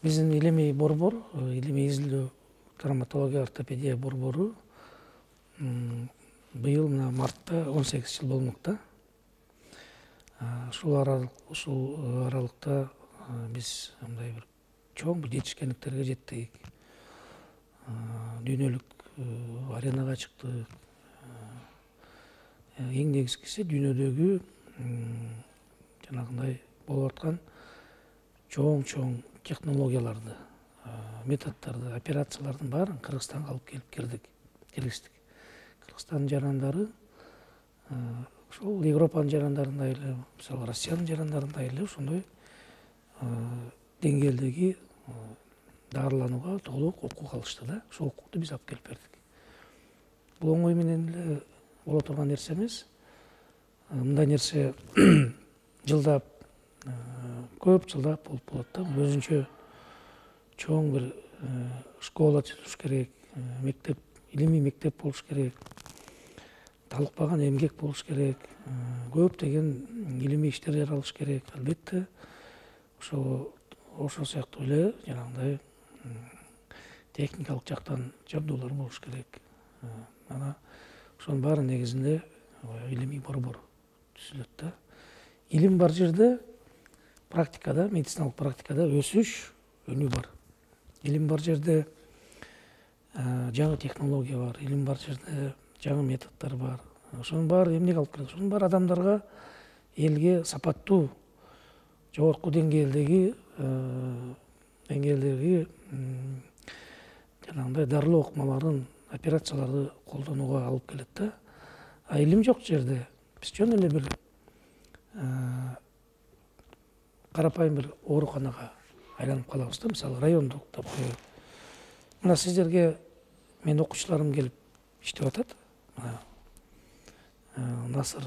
Биздин илимий борбор, илимий изилдөө травматология ортопедия борбору быйыл мына мартта 18 жыл болмок да. Ушул аралыкта биз мындай бир чоң бир жетишкендиктерге жеттик. Дүйнөлүк аренага чыктык. Эң негизгиси дүйнөдөгү жанагындай болуп аткан чоң технологияларды, методдорду, операциялардын баарын Кыргызстанга алып келип киргиздик. Кыргызстандын жарандары ошол Европанын жарандарындай эле, мисалы Россиянын жарандарындай эле ошондой деңгээлдеги дарыланууга толук укук алышты да. Ошол укукту биз алып келип бердик. Бул оңой менен эле боло турган нерсе эмес. Мындай нерсе жылдап, көп жылдап болуп болот да. Өзүнчө чоң бир школа түзүш керек, мектеп, илимий мектеп болуш керек, талыкпаган эмгек болуш керек, көптөгөн илимий иштер жаралыш керек. Албетте ошол сыяктуу эле жанагындай техникалык жактан жабдуулар болуш керек. Ана ошонун баары негизинде илимий борбор түзүлөт да. Илим бар жерде практикада, медициналык практикада өсүш, өнүү бар. Илим бар жерде жаңы технология бар, илим бар жерде жаңы методдор бар. Ошонун баары эмнеге алып келет? Ошонун баары адамдарга, элге сапаттуу, жогорку деңгээлдеги жанагындай дарылоо ыкмаларын, операцияларды колдонууга алып келет да. А илим жок жерде биз жөн эле бир карапайым бир ооруканага айланып калабыз да. Мисалы райондук деп коелу. Мына сиздерге менин окуучуларым келип иштеп атат. Насыр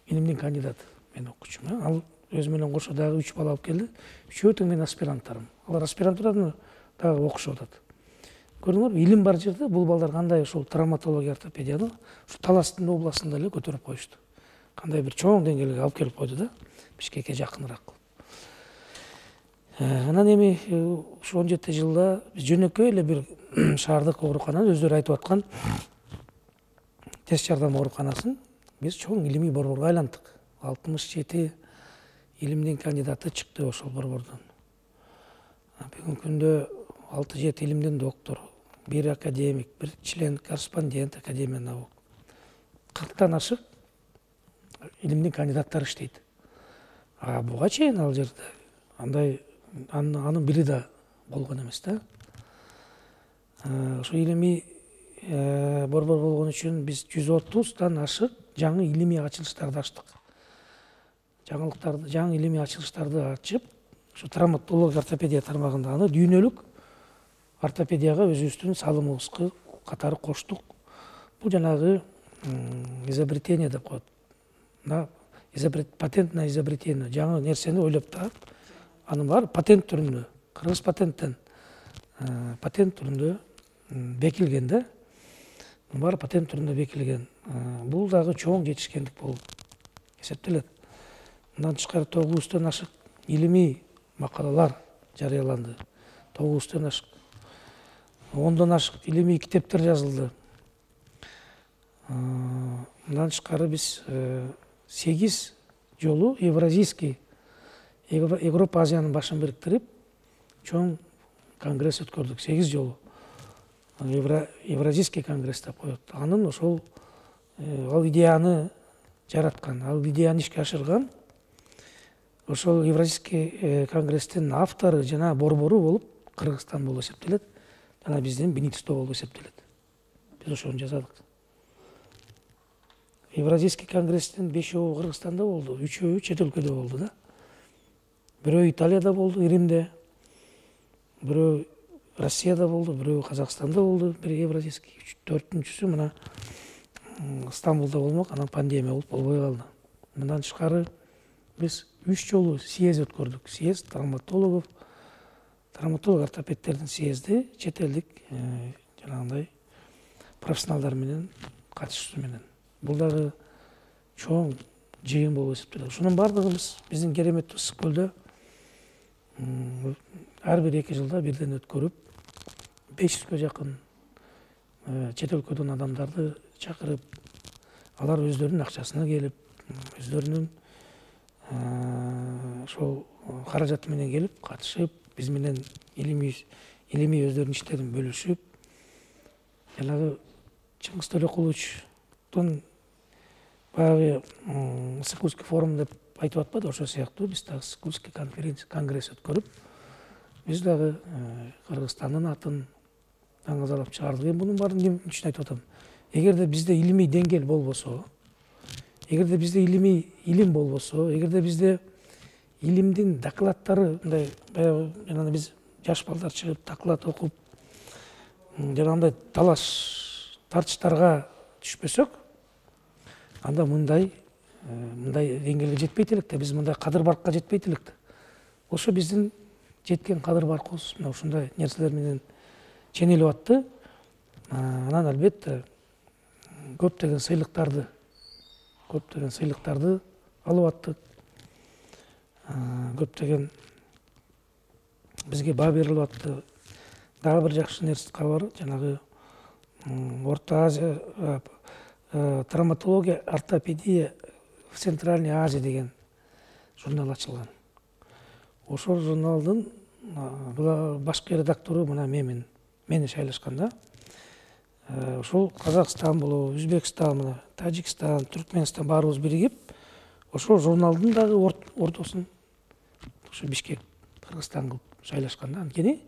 илимдин кандидаты менин окуучум. Ал өзү менен кошо дагы 3 бала алып келди. Үчөө тең менин аспиранттарым. Алар аспирантурада дагы окушуп атат. Көрдүңөрбү, илим бар жерде бул балдар кандай ошол травматология, ортопедияны ушу Таластын областында эле көтөрүп коюшту. Кандай бир чоң деңгээлге алып келип койду да, Бишкекке жакыныраак кылып. Анан эми ушу 17 жылда биз жөнөкөй эле бир шаардык оорукананы, өздөрү айтып аткан тез жардам ооруканасын биз чоң илимий борборго айлантык. 67 илимдин кандидаты чыкты ошол борбордон. Бүгүнкү күндө 6-7 илимдин доктору, бир академик, бир член корреспондент академияда 40тан ашык илимдин кандидаттары иштейт. Буга чейин ал жерде андай анын бири да болгон эмес да. Ошо илимий борбор болгон үчүн биз 130тан ашык жаңы илимий ачылыштарды ачтык. Жаңы илимий ачылыштарды ачып, ушу травматология, ортопедия тармагында аны дүйнөлүк ортопедияга өзүбүздүн салымыбызды катары коштук. Бул жанагы изобретение деп коет. Патент на изобретение. Жаңы нерсени ойлоп таап, анын баары патент түрүндө, кыргыз патенттен патент түрүндө бекилген да. Анын баары патент түрүндө бекилген. Бул дагы чоң жетишкендик болуп эсептелет. Мындан тышкары 900төн ашык илимий макалалар жарыяланды. 900төн ашык. 10дон ашык илимий китептер жазылды. Мындан тышкары биз 8 жолу Евразийский, Европа Азиянын башын бириктирип, чоң конгресс өткөрдүк. 8 жолу. Евразийский конгресс деп коет. Анын ошол ал идеяны жараткан, ал идеяны ишке ашырган ошол Евразийский конгресстин автору жана борбору болуп Кыргызстан болуп эсептелет. Жана биздин Бенитсто болуп эсептелет. Биз ошону жазадык. Евразийский конгресстин 5-өө Кыргызстанда болду, 3-өө чет өлкөдө болду да. Бирөө Италияда болду, Римде. Бирөө Россияда болду, бирөө Казакстанда болду, бир Евразийский, 4-үнчүсү мына Стамбулда болмок, анан пандемия болуп болбой калды. Мындан тышкары биз 3 жолу съезд өткөрдүк. Съезд травматолог ортопедтердин съезди чет элдик жанагындай профессионалдар менен катышуусу менен. Бул дагы чоң жыйын болуп эсептелет. Ошонун баардыгыбыз биздин кереметтүү Ысык көлдө ар бир 2 жылда бирден өткөрүп 500ге жакын чет өлкөдөн адамдарды чакырып, алар өздөрүнүн акчасына келип, өздөрүнүн ошол каражаты менен келип катышып, биз менен илимий өздөрүнүн иштерин бөлүшүп, жанагы Чыңгыз Төлөкуловичтун баягы Сыкульский форум деп айтып атпады, ошол сыяктуу биз дагы Сыкульский конгресс өткөрүп, биз дагы Кыргызстандын атын даңазалап чыгардык. Эми мунун баарын эмне үчүн айтып атам? Эгерде бизде илимий деңгээл болбосо, эгерде бизде илим болбосо, эгерде бизде илимдин докладдары мындай баягы жанагы биз жаш балдар чыгып доклад окуп, жанагындай талаш тартыштарга түшпөсөк, анда мындай деңгээлге жетпейт элек да, биз мындай кадыр баркка жетпейт элек да. Ошо биздин жеткен кадыр баркыбыз мына ушундай нерселер менен ченелип атты. Анан албетте көптөгөн сыйлыктарды алып аттык. Көптөгөн бизге баа берилип атты. Дагы бир жакшы нерсе кабар, жанагы Орто Азия травматология, ортопедия в Центральной Азии деген журнал ачылган. Ошол журналдын башкы редактору мына мени шайлашканда, ошол Казакстан болобу, Өзбекстан, мына Тажикстан, Түркмөнстан баарыбыз биригип, ошол журналдын дагы ортосун ушу Бишкек, Кыргызстан кылып шайлашканда. Анткени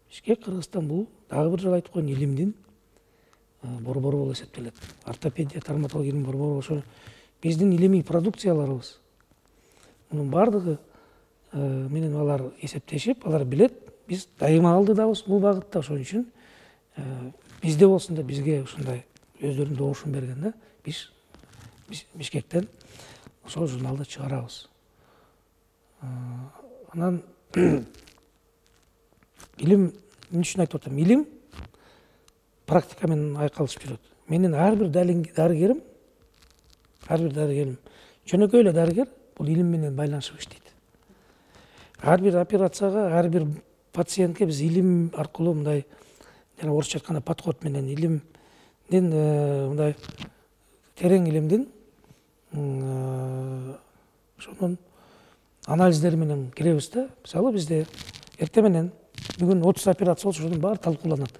Бишкек, Кыргызстан бул дагы бир жолу айтып коеюн, илимдин борбору болуп эсептелет. Ортопедия, травматологиянын борбору, ошо биздин илимий продукцияларыбыз. Мунун баардыгы менен алар эсептешип, алар билет, биз дайыма алдыдабыз бул багытта. Ошон үчүн бизде болсун деп бизге ушундай өздөрүнүн добушун берген да. Биз Бишкектен ошол журналды чыгарабыз. Анан илим, эмне үчүн айтып атам? Илим практика менен айкалышып жүрөт. Менин ар бир дарыгерим, жөнөкөй эле дарыгер бул илим менен байланышып иштейт. Ар бир операцияга, ар бир пациентке биз илим аркылуу мындай, жана орусча айтканда подход менен, илимдин мындай терең илимдин ошонун анализдери менен киребиз да. Мисалы бизде эртең менен бүгүн 30 операция болсо, ошонун баары талкууланат.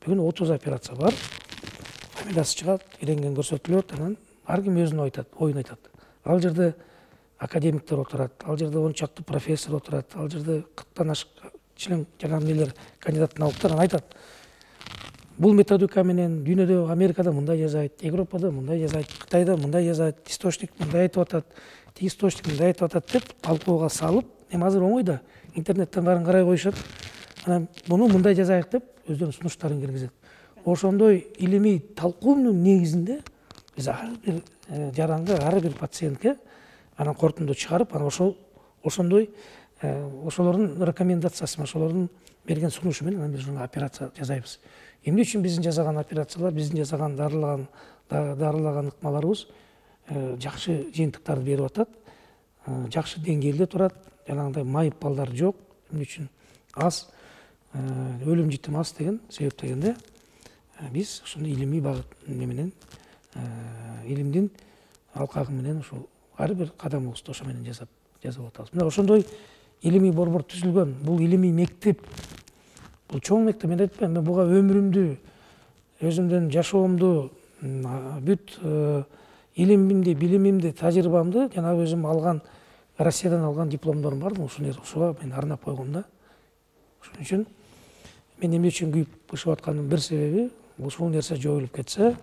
Бүгүн 30 операция бар. Фамилиясы чыгат, иреңген көрсөтүлөт, анан ар ким өзүнүн оюн айтат. Ал жерде академиктер отурат, ал жерде 10 чакты профессор отурат, ал жерде 40тан ашык член жанагы нелер, кандидат науктар айтат. Бул методика менен дүйнөдө, Америкада мындай жазайт, Европада мындай жазайт, Кытайда мындай жазайт, источник мындай айтып атат, тиги источник мындай айтып атат деп талкууга салып, эми азыр оңой да, интернеттен баарын карай коюшат. Анан муну мындай жазайык деп өздөрүнүн сунуштарын киргизет. Ошондой илимий талкуунун негизинде биз ар бир жаранга, ар бир пациентке анан корутунду чыгарып, анан ошондой ошолордун рекомендациясы, ошолордун берген сунушу менен анан биз операция жасайбыз. Эмне үчүн биздин жасаган операциялар, биздин жасаган дарылаган ыкмаларыбыз жакшы жыйынтыктарды берип атат, жакшы деңгээлде турат, жанагындай майып балдар жок. Эмне үчүн аз, өлүм житим аз деген себеп дегенде биз ошондой илимий багыт менен, илимдин алкагы менен ошол ар бир кадамыбызды ошо менен жасап атабыз. Мына ошондой илимий борбор түзүлгөн. Бул илимий мектеп, бул чоң мектеп. Мен айтпайм, мен буга өмүрүмдү, өзүмдүн жашоомду, бүт илимимди, билимимди, тажрыйбамды, жанагы өзүм алган Россиядан алган дипломдорум бар, ошого мен арнап койгом да. Ошон үчүн мен эмне үчүн күйүп атканымдын бир себеби, ушул нерсе жоюлуп кетсе,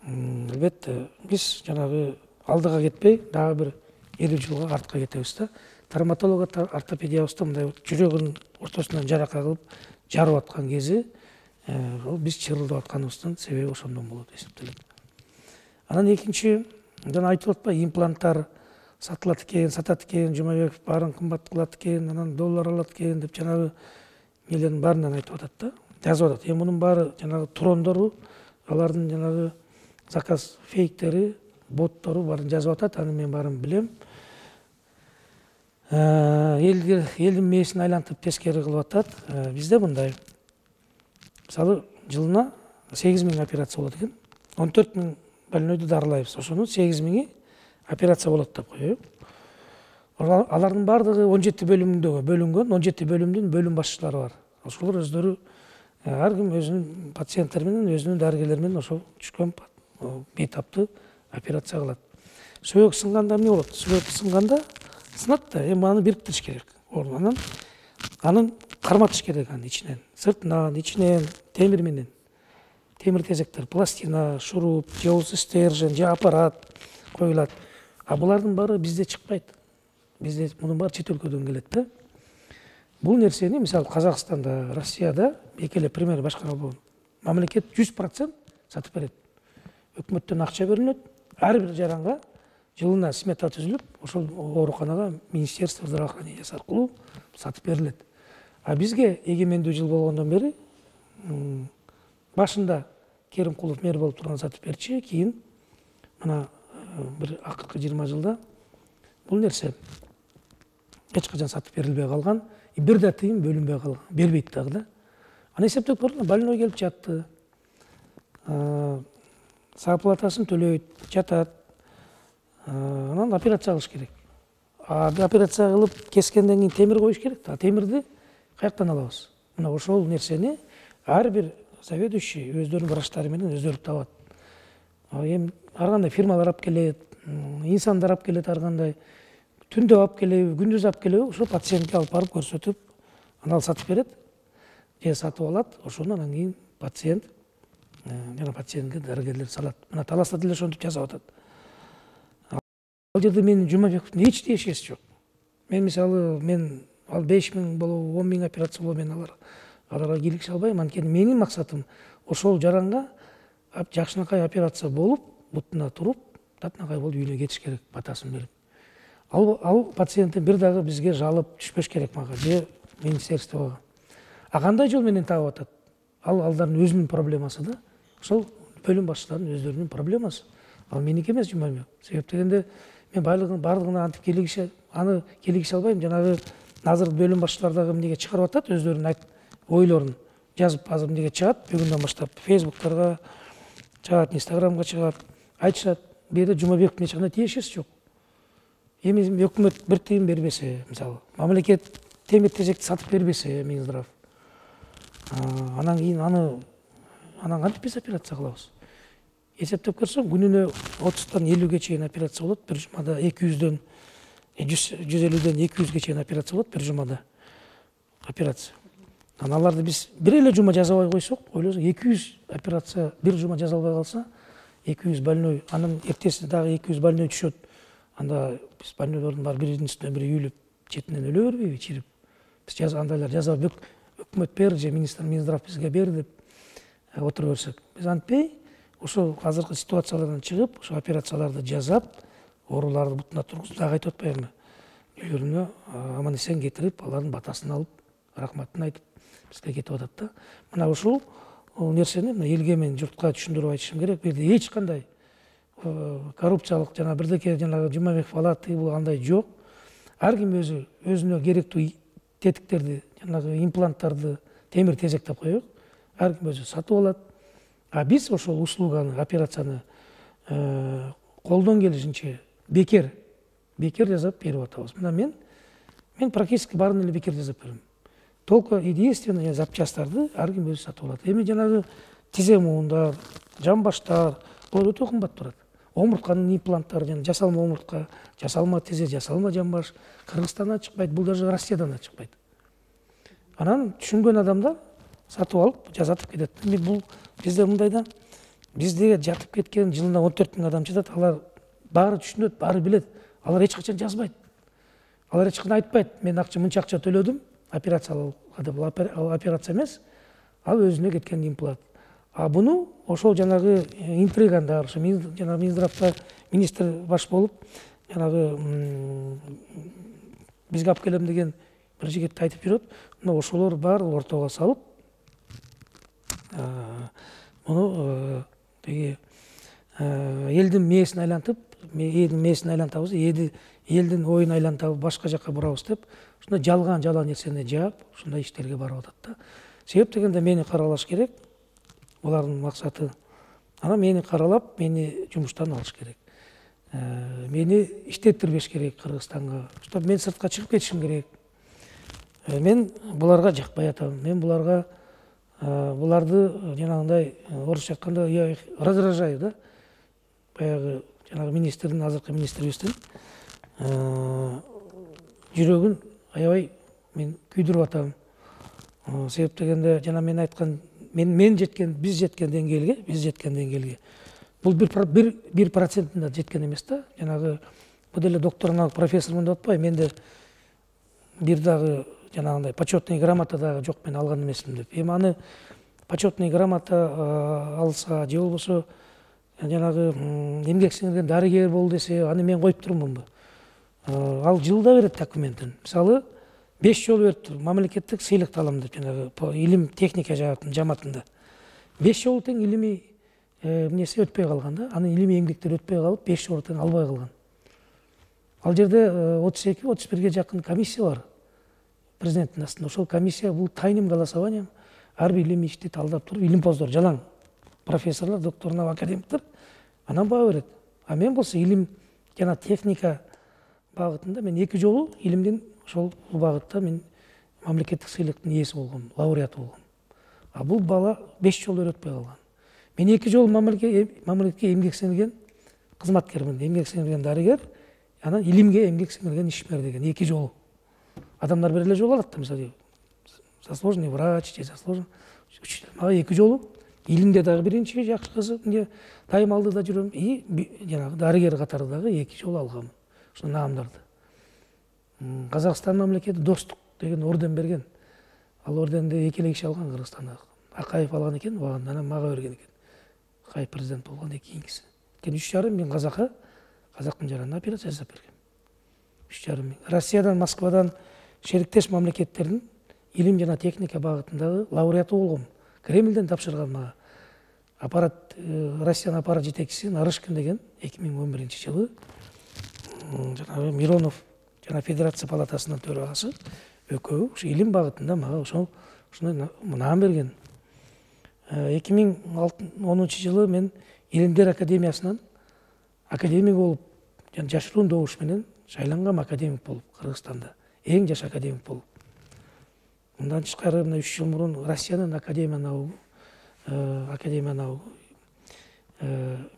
албетте биз жанагы алдыга кетпей, дагы бир 50 жылга артка кетебиз да. Травматология, ортопедиябызда мындай жүрөгүнүн ортосунан жарака кылып жарып аткан кези, биз чырылдап атканыбыздын себеби ошондон болот эсептелет. Анан экинчи, жана айтып атпайбы, импланттар сатылат экен, сатат экен, Жумабеков баарын кымбат кылат экен, анан доллар алат экен деп жанагы нелердин баарынан айтып атат да, жазып атат. Эми мунун баары жанагы трондору, алардын жанагы заказ фейктери, боттору баарын жазып атат, аны мен баарын билем. Элдин мээсин айлантып тескери кылып атат. Бизде мындай. Мисалы жылына 8.000 операция болот экен. 14.000 больнойду дарылайбыз. Ошонун 8.000 операция болот деп коёбу. Алардын баардыгы 17 бөлүмдө бөлүнгөн, 17 бөлүмдүн бөлүм башчылары бар. Ошолор өздөрү ар ким өзүнүн пациенттер менен, өзүнүн дарыгерлер менен ошол түшкөн бейтапты операция кылат. Сөөк сынганда эмне болот? Сөөк сынганда сынат да, эми аны бириктириш керек. Анын карматыш керек анын ичинен, сыртынан, ичинен темир менен. Темир тезектер, пластина, шуруп, же болбосо стержен, же аппарат коюлат. А булардын баары бизде чыкпайт. Бизде мунун баары чет өлкөдөн келет да. Бул нерсени мисалы Казакстанда, Россияда эки эле пример башкара албайм. Мамлекет 100% сатып берет. Өкмөттөн акча берилет. Ар бир жаранга жылына смета түзүлүп, ошол ооруканага Министерство здравоохранения аркылуу сатып берилет. А бизге эгемендүү жыл болгондон бери башында Керимкулов мэр болуп турган сатып берчи, кийин мына бир акыркы 20 жылда бул нерсе эч качан сатып берилбей калган, бир да тыйын бөлүнбөй калган, бербейт дагы да. Аны эсептеп көрдүм, больной келип жатты. Зарплатасын төлөйт, жатат. Анан операция кылыш керек. Операция кылып кескенден кийин темир коюш керек да. Темирди каяктан алабыз? Мына ошол нерсени ар бир заведующий өздөрүнүн врачтары менен өздөрү табат. Эми ар кандай фирмалар алып келет, инсандар алып келет ар кандай. Түндө алып келеби, күндүз алып келеби, ошо пациентке алып барып көрсөтүп, анан сатып берет. Же сатып алат, ошону анан кийин пациент жана пациентке дарыгерлер салат. Мына Таласта деле ошентип жасап атат. Ал жерде менин Жумабековдун эч тиешеси жок. Мен мисалы ал 5.000 болобу, 10.000 операция болобу, мен аларга кийлигише албайм. Анткени менин максатым ошол жаранга жакшынакай операция болуп, бутуна туруп, татынакай болуп үйүнө кетиш керек, батасын берип. Ал пациенттен бир дагы бизге жалоп түшпөш керек мага, же министерствого. А кандай жол менен таап атат? Алардын өзүнүн проблемасы да. Ошол бөлүм башчыларынын өздөрүнүн проблемасы. Ал меники эмес Жумабек. Себеп дегенде мен баардыгына антип аны кийлигише албайм. Жанагы азыр бөлүм башчылары дагы эмнеге чыгарып атат, өздөрүнүн ойлорун жазып азыр эмнеге чыгат, бүгүндөн баштап Фейсбуктарга чыгат, Инстаграмга чыгат, айтышат. Бул жерде Жумабековдун эч кандай тиешеси жок. Эми өкмөт бир тыйын бербесе, мисалы, мамлекет темир тезекти сатып бербесе, Минздрав, анан кийин анан кантип биз операция кылабыз? Эсептеп көрсөң, күнүнө 30-тан 50-ге чейин операция болот, бир жумада 150-ден 200-ге чейин операция болот, бир жумада операция. Анан аларды биз бир эле жума жасабай койсок, ойлосоң 200 операция бир жума жасалбай калса, 200 больной, анын эртесинде дагы 200 больной түшөт. Анда биз больнойлордун баары биринин үстүнө бири үйүлүп, четинен өлө бербейби, чирип. Биз андайлар жасап өкмөт бер же Минздрав бизге бер деп отура берсек. Биз антпей, ошол азыркы ситуациялардан чыгып, ошо операцияларды жасап, ооруларды бутуна тургузуп, дагы айтып атпаймынбы? Үйлөрүнө аман эсен кетирип, алардын батасын алып, рахматын айтып, бизге кетип атат да. Мына ушул нерсени элге мен журтка түшүндүрүп айтышым керек. Бул жерде эч кандай коррупциялык жана бирдеке жанагы Жумабеков алат, бул андай жок. Ар ким өзүнө керектүү тетиктерди, жанагы импланттарды, темир тезек деп коебуз. Ар ким өзү сатып алат. А биз ошол услуганы, операцияны колдон келишинче бекер жасап берип атабыз. Мына мен практически баарын эле бекер жасап берем. Только единственное запчастарды ар ким өзү сатып алат. Эми жанагы тизе муундар, жамбаштар, бул өтө кымбат турат. Омуртканын импланттары, жана жасалма омуртка, жасалма тизе, жасалма жамбаш Кыргызстандан чыкпайт, бул даже Россиядан да чыкпайт. Анан түшүнгөн адамдар сатып алып жасатып кетет. Демек бул бизде мындай да, бизде жатып кеткен жылына 14.000 адам жатат, алар баары түшүнөт, баары билет. Алар эч качан жазбайт. Алар эч качан айтпайт, мен мынча акча төлөдүм, операциялауга деп, ал операция эмес, ал өзүнө кеткен имплант. А буну ошол жанагы интригандар, ошо жанагы Минздравда министр баш болуп, жанагы бизге алып келем деген бир жигитти айтып жүрөт. Мына ошолор баары ортого салып, муну элдин мээсин айлантып, ээдин мээсин айлантабыз, элдин оюн айлантабыз, башка жака бурабыз деп ушундай жалган нерсени жаап ушундай иштерге барып атат да. Себеп дегенде мени каралаш керек. Булардын максаты анан мени каралап, мени жумуштан алыш керек. Мени иштеттирбеш керек Кыргызстанга. Чтоб мен сыртка чыгып кетишим керек. Мен буларга жакпай атам. Мен буларды жанагындай орусча айтканда я их раздражаю да. Баягы жанагы министрдин, азыркы министрибиздин жүрөгүн аябай мен күйдүрүп атам. Себеп дегенде жана мен айткан биз жеткен деңгээлге бул 1% жеткен эмес да. Жанагы бул деле докторуна профессормун деп атпайбы, менде бир дагы жанагындай почетный грамота дагы жок, мен алган эмесмин деп. Эми аны почетный грамота алса же болбосо жанагы эмгек сиңирген дарыгер бол десе, аны мен коюп турмунбу? Ал жылда берет документин. Мисалы 5 жолу берип тур, мамлекеттик сыйлыкты алам деп, жанагы илим техника жамаатында. 5 жолу тең илимий эмнеси өтпөй калган да. Анын илимий эмгектери өтпөй калып, 5 жолу тең албай калган. Ал жерде 32-31ге жакын комиссия бар президенттин астында. Ошол комиссия бул тайным голосованием ар бир илимий ишти талдап туруп, илимпоздор, жалаң профессорлор, докторлор, академиктер анан баа берет. А мен болсо илим жана техника багытында мен 2 жолу илимдин ошол багытта мен мамлекеттик сыйлыктын ээси болгом, лауреаты болгом. А бул бала 5 жолу өтпөй калган. Мен 2 жолу мамлекетке эмгек сиңирген кызматкермин, эмгек сиңирген дарыгер, анан илимге эмгек сиңирген ишмер деген 2 жолу. Адамдар бир эле жолу алат да, мисалы заслуженный врач, заслуженный учитель. Мага 2 жолу илимде дагы биринчи жакшы кызык, таймалдыда жүрөм, и жанагы дарыгер катары дагы 2 жолу алгам. Ошо наамдарды. Казакстан мамлекети достук деген орден берген. Ал орденди 2 эле киши алган Кыргызстанда. Акаев алган экен, анан мага берген экен. Акаев президент болгондон кийинкиси. 3,5 миң казактын жаранына операция жасап берген. 3,5 миң. Россиядан, Москвадан шериктеш мамлекеттердин илим жана техника багытындагы лауреаты болгом. Кремлден тапшырган мага. Россиянын аппарат жетекчиси Нарышкин деген 2011-жылы жанагы Миронов жана Федерация палатасынын төрагасы экөө ушу илим багытында мага ушундай наам берген. 2010-жылы мен Илимдер академиясынан академик болуп, жашыруун добуш менен шайлангам академик болуп, Кыргызстанда эң жаш академик болуп. Мындан тышкары 3 жыл мурун Россиянын академия наугу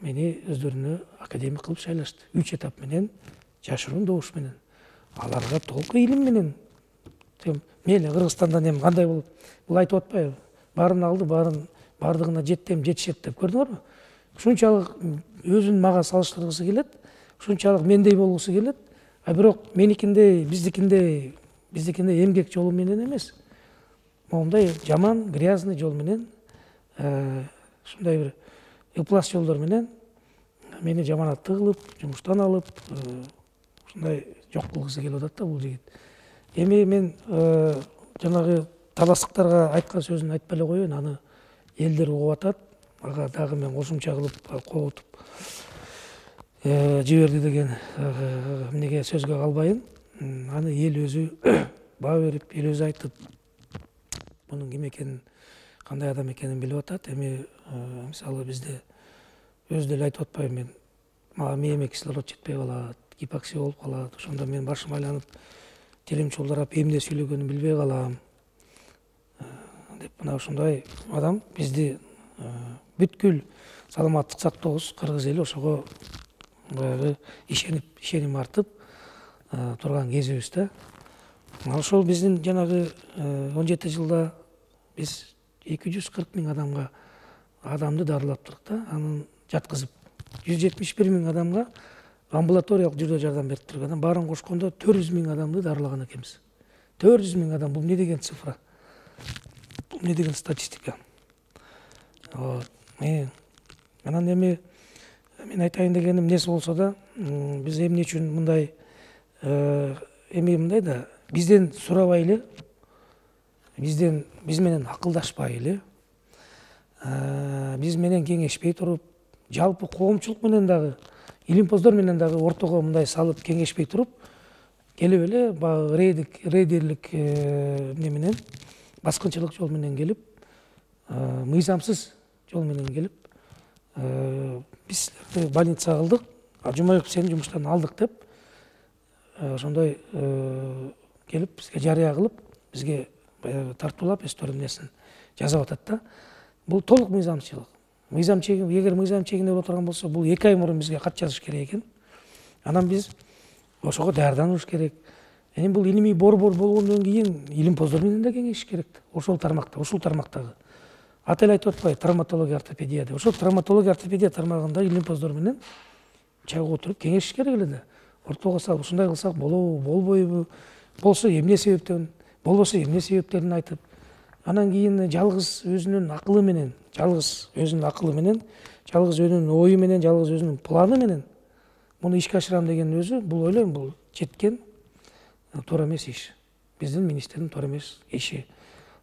мени өздөрүнө академик кылып шайлашты. 3 этап менен, жашыруун добуш менен. Аларга толук илим менен. Мейли Кыргызстандан эми кандай болуп, бул айтып атпайбы? Баарын алды, бардыгына жеттем, жетишет деп көрдүңөрбү? Ушунчалык өзүн мага салыштыргысы келет, ушунчалык мендей болгусу келет. А бирок меникиндей, биздикиндей эмгек жолу менен эмес. Мондай жаман, грязный жол менен, ушундай бир ыплас жолдор менен мени жаманаттуу кылып, жумуштан алып, ушундай жок кылгысы келип атат да бул жигит. Эми мен жанагы таластыктарга айткан сөзүн айтпай эле коеюн, аны элдер угуп атат. Ага дагы мен кошумча кылып когутуп жиберди деген эмнеге сөзгө калбайын. Аны эл өзү баа берип, эл өзү айтып, мунун ким экенин, кандай адам экенин билип атат. Эми мисалы бизде өзү деле айтып атпайбы, мен мага мээме кислород жетпей калат, гипоксия болуп калат. Ошондо мен башым айланып, телим чулдырап, эмне сүйлөгөнүмдү билбей калам деп, мына ушундай адам бизди бүткүл саламаттык сактообуз, кыргыз эли ошого баягы ишеним артып турган кезибиз да. Ошол биздин жанагы 17 жылда биз 240 миң адамды дарылап турдук да, анын жаткызып 171 миң адамга амбулаториялык жүйдө жардам берип турдук. Анан баарын кошкондо 400 миң адамды дарылаган экенбиз. 400 миң адам, бул эмне деген цифра? Бул эмне деген статистика? Анан эми мен айтайын дегеним эмнеси болсо да, биз эмне үчүн мындай мындай да, бизден сурабайлы, биз менен акылдашпайлы, биз менен кеңешпей туруп, жалпы коомчулук менен дагы илимпоздор менен дагы ортого мындай салып кеңешпей туруп, келип эле баягы рейдерлик эмне менен, баскынчылык жол менен келип, мыйзамсыз жол менен келип, биз силерди больницага алдык, Жумабеков сенин жумуштан алдык деп, ошондой келип бизге жарыя кылып, бизге тартуулап өздөрүнүн нерсин жазып атат да. Бул толук мыйзамчылык. Эгер мыйзам чегинде боло турган болсо, бул 2 ай мурун бизге кат жазыш керек экен. Анан биз ошого даярданышыбыз керек. Эми бул илимий борбор болгондон кийин илимпоздор менен да кеңешиш керек. Ушул тармактагы. Аты эле айтып атпайбы, травматология, ортопедия деп. Ошол травматология, ортопедия тармагында илимпоздор менен чагып отуруп кеңешиш керек эле да. Ортого салып, ушундай кылсак болобу, болбойбу, болсо эмне себептен, болбосо эмне себептерин айтып, анан кийин жалгыз өзүнүн акылы менен, жалгыз өзүнүн ою менен, жалгыз өзүнүн планы менен муну ишке ашырам деген өзү, бул ойлойм, бул жеткен туура эмес иш. Биздин министрдин туура эмес иши.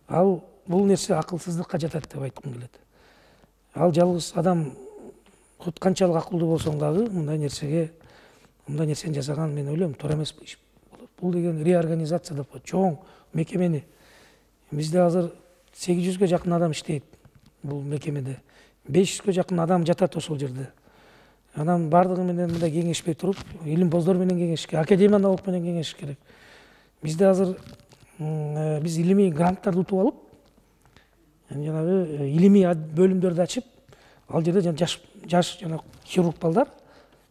Бул нерсе акылсыздыкка жатат деп айткым келет. Ал жалгыз адам канчалык акылдуу болсоң дагы мындай нерсени жасаган, мен ойлойм, туура эмес иш болот. Бул деген реорганизация деп коет, чоң мекемени. Бизде азыр 800гө жакын адам иштейт бул мекемеде. 500гө жакын адам жатат ошол жерде. Анан бардыгы менен мындай кеңешпей туруп, илимпоздор менен кеңешиш керек, академия наук менен кеңешиш керек. Бизде азыр биз илимий гранттарды утуп алып, жанагы илимий бөлүмдөрдү ачып, ал жерде жаш жана хирург балдар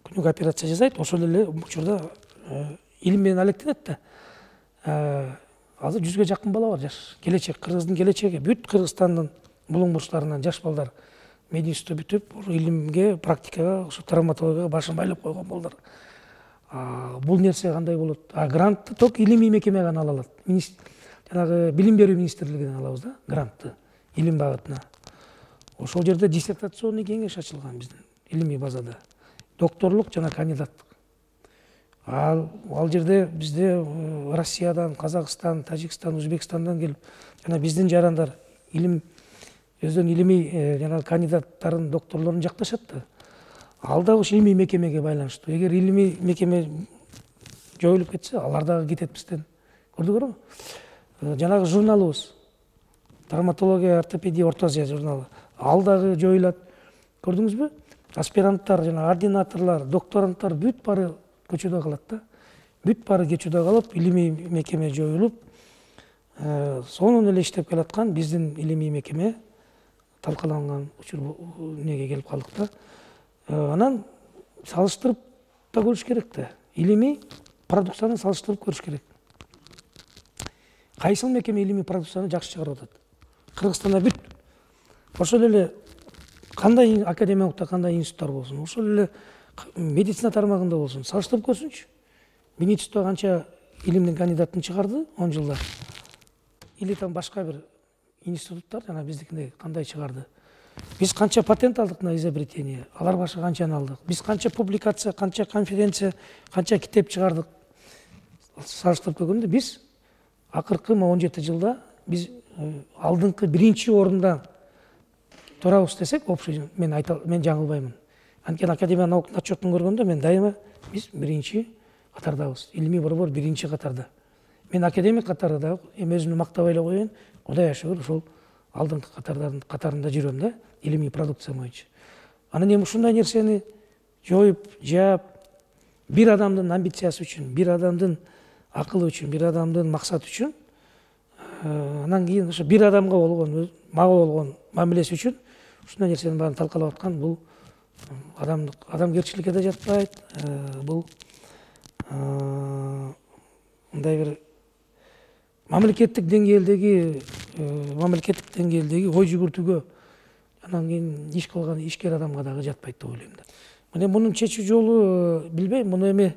күнүгө операция жасайт, ошол эле учурда илим менен алектенет да. Азыр 100гө жакын бала бар жаш. Келечек, Кыргыздын келечеги, бүт Кыргызстандын булуң бурчтарынан жаш балдар мединститутты бүтүп, илимге, практикага, ушу травматологияга башын байлап койгон балдар. Бул нерсе кандай болот? Грантты ток илимий мекеме гана ала алат. Жанагы билим берүү министрлигинен алабыз да, грантты илим багытына. Ошол жерде диссертационный кеңеш ачылган биздин илимий базада. Докторлук жана кандидаттык. Ал жерде бизде Россиядан, Казакстан, Тажикстан, Өзбекстандан келип, жана биздин жарандар өздөрүнүн илимий жана кандидаттарын, докторлорун жакташат да. Ал дагы ушу илимий мекемеге байланыштуу. Эгер илимий мекеме жоюлуп кетсе, алар дагы кетет бизден. Көрдүңөрбү? Жанагы журналыбыз, травматология, ортопедия, ортозия журналы, ал дагы жоюлат. Көрдүңүзбү? Аспиранттар жана ординаторлор, докторанттар бүт баары көчөдө калат да. Бүт баары көчөдө калып, илимий мекеме жоюлуп, сонун эле иштеп келаткан биздин илимий мекеме талкаланган учур неге келип калдык да. Анан салыштырып да көрүш керек да. Илимий продукцияны салыштырып көрүш керек. Кайсыл мекеме илимий продукцияны жакшы чыгарып атат? Кыргызстанда бүт. Ошол эле кандай академиялыкта, кандай институттар болсун, ошол эле медицина тармагында болсун, салыштырып көрсүнчү. Миничто канча илимдин кандидатын чыгарды 10 жылда. Или там башка бир институттар жана биздикиндей кандай чыгарды. Биз канча патент алдык на изобретение, алар башка канчаны алдык. Биз канча публикация, канча конференция, канча китеп чыгардык. Салыштырып көргөндө биз акыркы 17 жылда биз алдыңкы биринчи орунда турабыз десек, общий мен жаңылбаймын. Анткени академия науканын отчетун көргөндө мен дайыма биз биринчи катардабыз. Илимий борбор биринчи катарда. Мен академик катарда эми өзүмдү мактабай эле коеюн. Кудайга шүгүр, ошол алдыңкы катарында жүрөм да, илимий продукция боюнча. Анан эми ушундай нерсени жоюп, жаап, бир адамдын амбициясы үчүн, бир адамдын акылы үчүн, бир адамдын максаты үчүн, анан кийин ошо бир адамга болгон, мага болгон мамилеси үчүн ушундай нерсенин баарын талкалап аткан, бул адамгерчиликке да жатпайт. Бул мындай бир мамлекеттик деңгээлдеги ой жүгүртүүгө, анан кийин иш кылган ишкер адамга дагы жатпайт деп ойлойм да. Мына мунун чечүү жолу билбейм, муну эми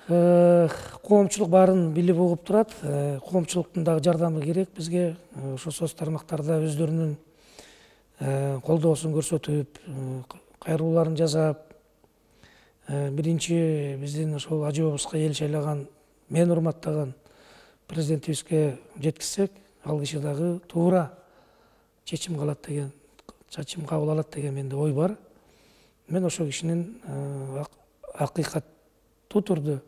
коомчулук баарын билип угуп турат. Коомчулуктун дагы жардамы керек бизге. Ошо соц тармактарда өздөрүнүн колдоосун көрсөтүп, кайрылууларын жасап, биринчи биздин ошол ажообузга эл шайлаган, мен урматтаган президентибизге жеткизсек, ал киши дагы туура чечим кабыл алат деген менде ой бар. мен ошол кишинин акыйкаттуу турду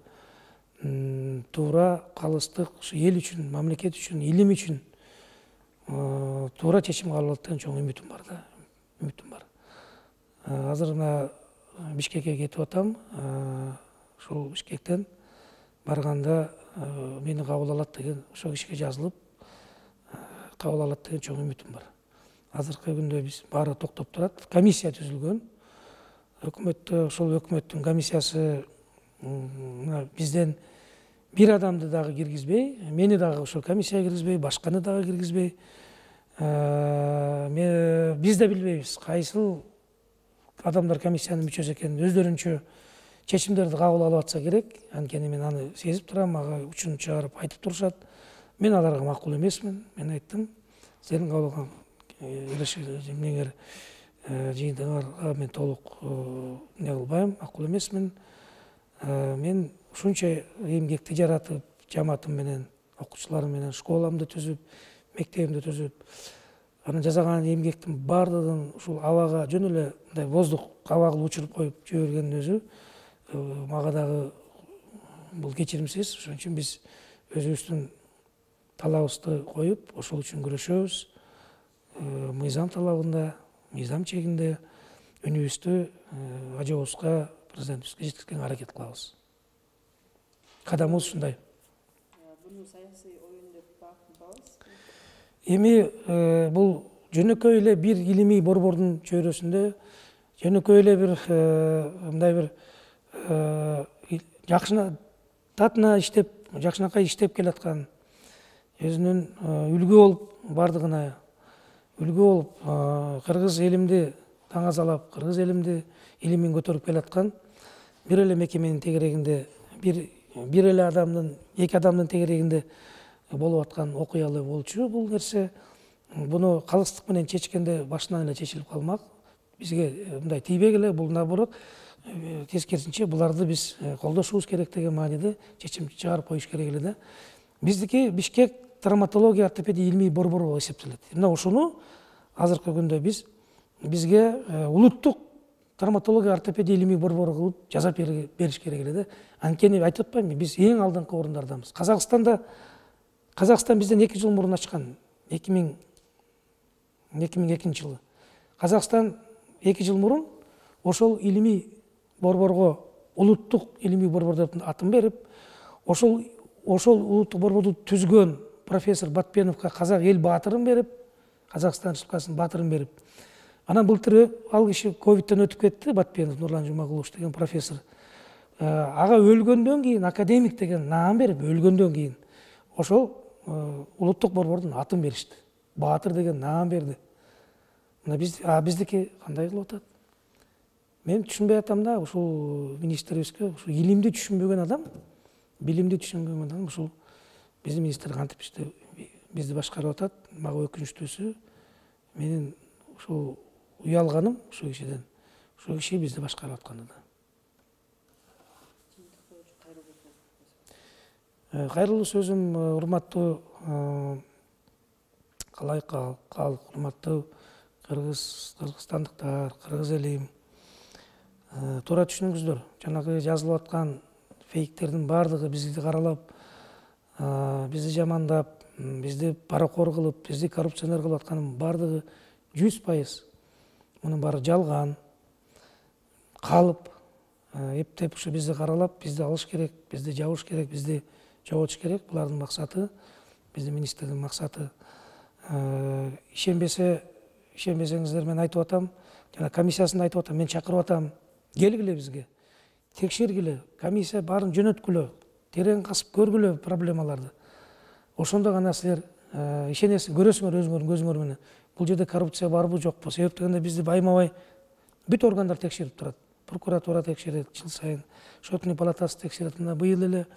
туура калыстык эл үчүн, мамлекет үчүн, илим үчүн туура чечим кабыл алат деген чоң үмүтүм бар да, үмүтүм бар. Азыр мына Бишкекке кетип атам. Ушул Бишкектен барганда мени кабыл алат деген, ошол кишиге жазылып кабыл алат деген чоң үмүтүм бар. Азыркы күндө биз баары токтоп турат. Комиссия түзүлгөн. Өкмөттө ошол өкмөттүн комиссиясы бизден бир адамды дагы киргизбей, мени дагы ошол комиссияга киргизбей, башканы дагы киргизбей, биз да билбейбиз кайсыл адамдар комиссиянын мүчөсү экенин, өздөрүнчө чечимдерди кабыл алып атса керек. Анткени мен аны сезип турам, мага учун чыгарып айтып турушат. Мен аларга макул эмесмин. Мен айттым, силердин кабыл алган эмнеңер жыйынтыгыңарга мен толук эмне кылбайм, макул эмесмин. Мен ушунча эмгекти жаратып, жамаатым менен, окуучуларым менен школамды түзүп, мектебимди түзүп, анан жасаган эмгектин баардыгын ушул абага жөн эле мындай воздух аба кылып учуруп коюп жибергендин өзү мага дагы бул кечиримсиз. Ошон үчүн биз өзүбүздүн талабыбызды коюп, ошол үчүн күрөшөбүз. Мыйзам талабында, мыйзам чегинде үнүбүздү ажообузга, президентибизге жеткизгенге аракет кылабыз. Кадамыбыз ушундай. Буну саясий оюн деп баалайсызбы? Эми бул жөнөкөй эле бир илимий борбордун чөйрөсүндө, жөнөкөй эле бир мындай бир татына иштеп, жакшынакай иштеп келаткан, өзүнүн үлгү болуп, бардыгына үлгү болуп, кыргыз элимди таңазалап, кыргыз элимди илимин көтөрүп келаткан бир эле мекеменин тегерегинде, бир эле адамдын, эки адамдын тегерегинде болуп аткан окуялы болчу бул нерсе. Буну калыстык менен чечкенде башынан эле чечилип калмак. Бизге мындай тийбек эле, бул наоборот тескерисинче буларды биз колдошубуз керек деген мааниде чечим чыгарып коюш керек эле да. Биздики Бишкек травматология ортопедия илимий борбору болуп эсептелет. Мына ушуну азыркы күндө бизге улуттук травматология ортопедия илимий борбору кылып жасап бериш керек эле да. Анткени айтып атпаймынбы, биз эң алдыңкы орундардамыз. Казакстан бизден 2 жыл мурун ачкан, 2002 жылы. Казакстан 2 жыл мурун ошол илимий борборго улуттук илимий борбор деп атын берип, ошол улуттук борборду түзгөн профессор Батпеновго казак эл баатырын берип, Казакстан Республикасынын баатырын берип, анан былтыр ал киши ковидтен өтүп кетти, Батпенов Нурлан Жумагулович деген профессор. Ага өлгөндөн кийин академик деген наам берип, өлгөндөн кийин ошол улуттук борбордун атын беришти. Баатыр деген наам берди. Мына биздики кандай кылып атат? Мен түшүнбөй атам да, ушул министрибизге, ушул илимди түшүнбөгөн адам, билимди түшүнбөгөн адам ушул биздин министр кантип бизди башкарып атат. Мага өкүнүчтүүсү, менин ушул уялганым ушул кишиден. Ушул киши бизди башкарып атканы да. Кайрылуу сөзүм, урматтуу калк, урматтуу кыргызстандыктар, кыргыз элим, туура түшүнүңүздөр. Жанагы жазылып аткан фейктердин баардыгы бизди каралап, бизди жамандап, бизди паракор кылып, бизди коррупционер кылып атканын баардыгы 100%. Мунун баары жалган, калып, эптеп ушу бизди каралап, бизди алыш керек, бизди жабыш керек, бизди жоготуш керек. Булардын максаты, биздин министрдин максаты. Ишенбесеңиздер, мен айтып атам, жана комиссиясында айтып атам, мен чакырып атам, келгиле бизге, текшергиле, комиссия баарын жөнөткүлө, терең касып көргүлө проблемаларды. Ошондо гана силер ишенесиң, көрөсүңөр өзүңөрдүн көзүңөр менен. Бул жерде коррупция барбы жокпу? Себеп дегенде бизди байма-бай бүт органдар текшерип турат. Прокуратура текшерет жыл сайын, Счетный палатасы текшерет. Мына быйыл эле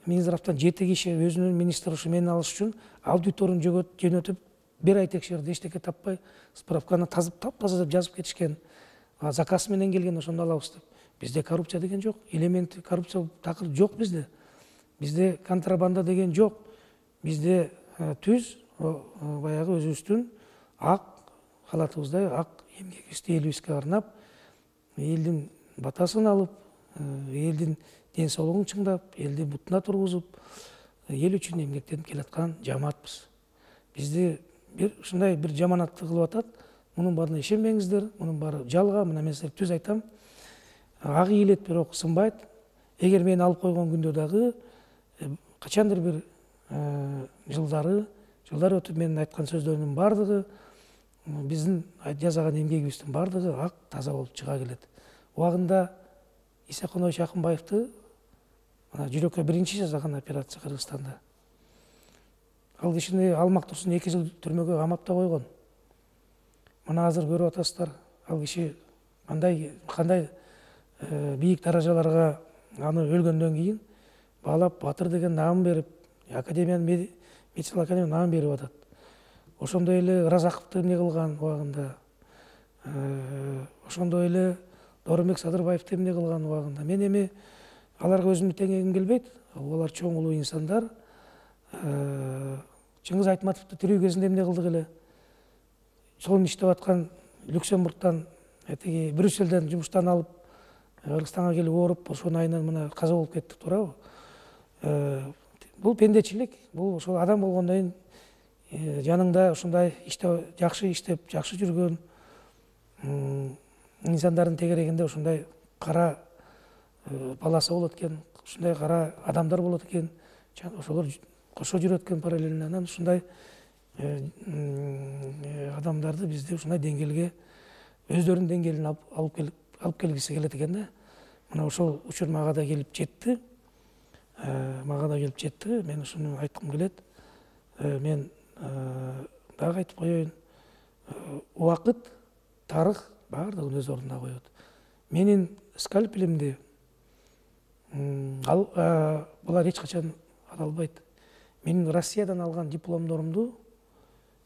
Минздравтан 7 киши өзүнүн министр ушу мени алыш үчүн аудиторун жөнөтүп 1 ай текшерди, эчтеке таппай, справканы тап-таза деп жазып кетишкен. Заказ менен келген, ошондо алабыз деп. Бизде коррупция деген жок, элемент коррупция такыр жок бизде. Бизде контрабанда деген жок. Бизде түз баягы өзүбүздүн ак халатыбыздай ак эмгегибизди элибизге арнап элдин батасын алып, элдин ден соолугун чыңдап, элди бутуна тургузуп, эл үчүн эмгектенип келаткан жамаатпыз. Бизди ушундай бир жаманатты кылып атат. Мунун баарына ишенбеңиздер, мунун баары жалга. Мына мен силерге түз айтам. Ак ийилет, бирок сынбайт. Эгер мени алып койгон күндө дагы качандыр бир жылдар өтүп менин айткан сөздөрүмдүн баардыгы, биздин жасаган эмгегибиздин баардыгы ак таза болуп чыга келет. Убагында Исаконович Акынбаевди мына жүрөккө биринчи жасаган операция Кыргызстанда. Ал кишини Алмак Турсун 2 жыл түрмөгө камап да койгон. Мына азыр көрүп атасыздар, ал киши кандай бийик даражаларга аны өлгөндөн кийин баалап батыр деген наам берип, медицина академиянын наам берип атат. Ошондой эле Разаковду эмне кылган убагында, ошондой эле Доромбек Садырбаевди эмне кылган убагында. Мен эми аларга өзүмдү теңегим келбейт. Алар чоң улуу инсандар. Чыңгыз Айтматовду тирүү кезинде эмне кылдык эле? Сонун иштеп аткан Люксембургтан, этиги Брюсселден жумуштан алып, Кыргызстанга келип ооруп, ошонун айынан мына каза болуп кетти, туурабы? Бул пендечилик, бул ошол адам болгондон кийин жаныңда ушундай жакшы иштеп, жакшы жүргөн инсандардын тегерегинде ушундай кара баласы болот экен, ушундай кара адамдар болот экен, ошолор кошо жүрөт экен параллельно. Анан ушундай адамдарды бизде ушундай деңгээлге өздөрүнүн деңгээлине алып келгиси келет экен да. Мына ошол учур мага да келип жетти. Мен ушуну айткым келет. Мен дагы айтып коеюн. Убакыт, тарых баардыгын өз ордуна коет. Менин скальпелимди булар эч качан ала албайт. Менин Россиядан алган дипломдорумду,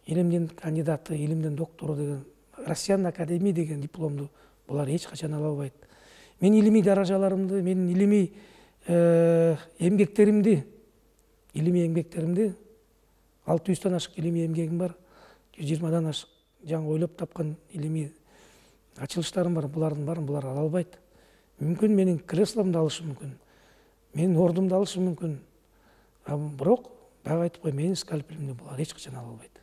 илимдин кандидаты, илимдин доктору деген, Россиянын академия деген дипломду булар эч качан ала албайт. Мен илимий даражаларымды, менин илимий эмгектеримди 600-тан ашык илимий эмгегим бар. 120-дан ашык жаңы ойлоп тапкан илимий ачылыштарым бар. Булардын баарын булар ала албайт. Мүмкүн менин кресломду алышы мүмкүн. Менин ордумду алышы мүмкүн. Бирок дагы айтып коеюн, менин скальпелимди булар эч качан ала албайт.